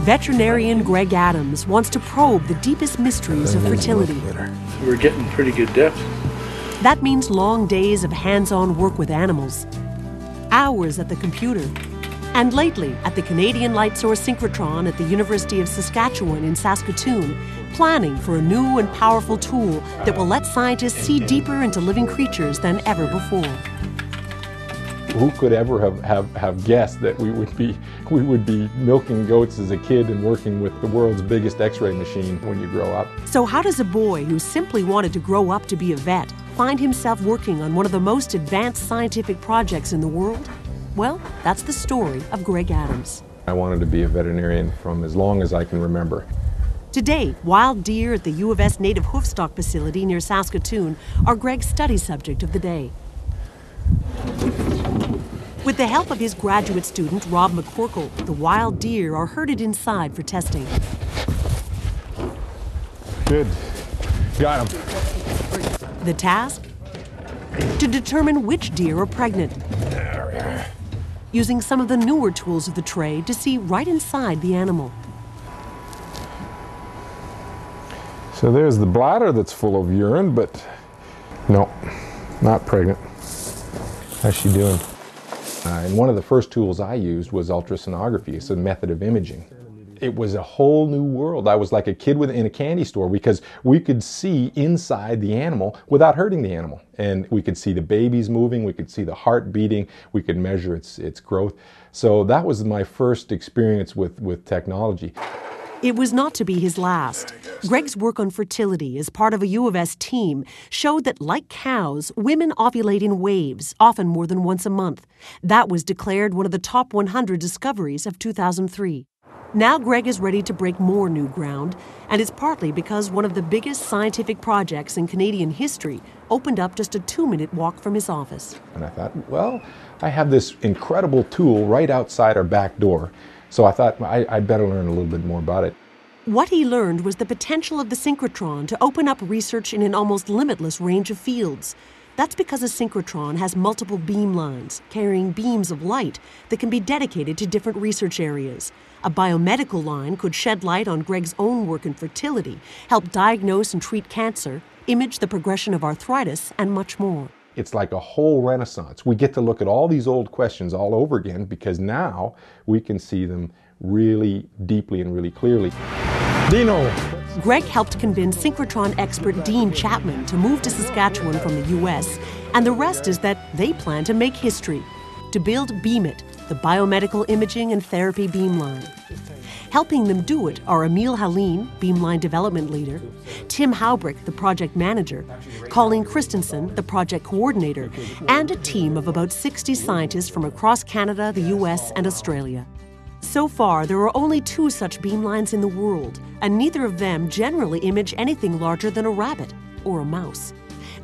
Veterinarian Gregg Adams wants to probe the deepest mysteries of fertility. We're getting pretty good depth. That means long days of hands-on work with animals, hours at the computer, and lately at the Canadian Light Source Synchrotron at the University of Saskatchewan in Saskatoon, planning for a new and powerful tool that will let scientists see deeper into living creatures than ever before. Who could ever have guessed that we would be milking goats as a kid and working with the world's biggest X-ray machine when you grow up? So how does a boy who simply wanted to grow up to be a vet find himself working on one of the most advanced scientific projects in the world? Well, that's the story of Gregg Adams. I wanted to be a veterinarian from as long as I can remember. Today, wild deer at the U of S Native Hoofstock facility near Saskatoon are Gregg's study subject of the day. With the help of his graduate student, Rob McCorkle, the wild deer are herded inside for testing. Good. Got him. The task? To determine which deer are pregnant, using some of the newer tools of the trade to see right inside the animal. So there's the bladder that's full of urine, but no, not pregnant. How's she doing? And one of the first tools I used was ultrasonography. It's a method of imaging. It was a whole new world. I was like a kid in a candy store because we could see inside the animal without hurting the animal. And we could see the babies moving, we could see the heart beating, we could measure its growth. So that was my first experience with technology. It was not to be his last. Gregg's work on fertility as part of a U of S team showed that, like cows, women ovulate in waves, often more than once a month. That was declared one of the top 100 discoveries of 2003. Now Gregg is ready to break more new ground, and it's partly because one of the biggest scientific projects in Canadian history opened up just a 2-minute walk from his office. And I thought, well, I have this incredible tool right outside our back door. So I thought I'd better learn a little bit more about it. What he learned was the potential of the synchrotron to open up research in an almost limitless range of fields. That's because a synchrotron has multiple beam lines, carrying beams of light that can be dedicated to different research areas. A biomedical line could shed light on Gregg's own work in fertility, help diagnose and treat cancer, image the progression of arthritis, and much more. It's like a whole renaissance. We get to look at all these old questions all over again because now we can see them really deeply and really clearly. Dino! Gregg helped convince synchrotron expert Dean Chapman to move to Saskatchewan from the U.S., and the rest is that they plan to make history, to build BEAMIT, the biomedical imaging and therapy beamline. Helping them do it are Emil Haleen, Beamline Development Leader, Tim Haubrick, the Project Manager, Colleen Christensen, the Project Coordinator, and a team of about 60 scientists from across Canada, the US, and Australia. So far, there are only 2 such beamlines in the world, and neither of them generally image anything larger than a rabbit or a mouse.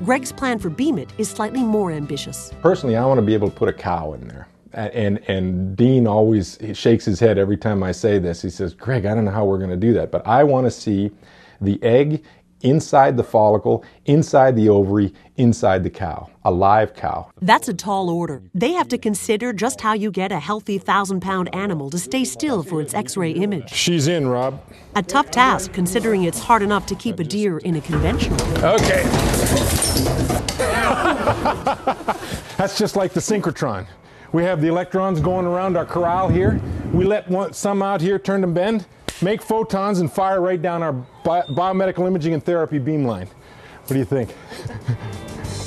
Gregg's plan for BEAMIT is slightly more ambitious. Personally, I want to be able to put a cow in there. And Dean always shakes his head every time I say this. He says, Gregg, I don't know how we're going to do that, but I want to see the egg inside the follicle, inside the ovary, inside the cow, a live cow. That's a tall order. They have to consider just how you get a healthy 1,000-pound animal to stay still for its X-ray image. She's in, Rob. A tough task, considering it's hard enough to keep a deer in a conventional. Okay. That's just like the synchrotron. We have the electrons going around our corral here. We let some out here, turn them bend, make photons, and fire right down our biomedical imaging and therapy beamline. What do you think?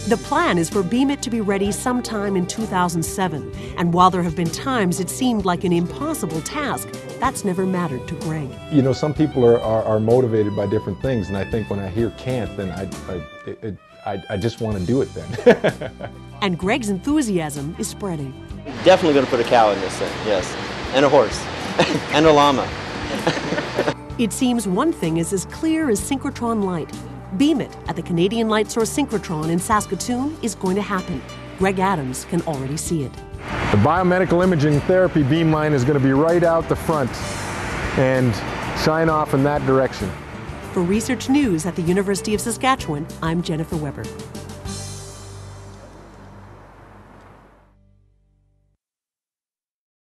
The plan is for BEAMIT to be ready sometime in 2007. And while there have been times it seemed like an impossible task, that's never mattered to Gregg. You know, some people are motivated by different things, and I think when I hear can't, then I just want to do it then. And Gregg's enthusiasm is spreading. Definitely going to put a cow in this thing, yes. And a horse. And a llama. It seems one thing is as clear as synchrotron light. BEAMIT at the Canadian Light Source Synchrotron in Saskatoon is going to happen. Gregg Adams can already see it. The biomedical imaging therapy beamline is going to be right out the front and shine off in that direction. For Research News at the University of Saskatchewan, I'm Jennifer Weber.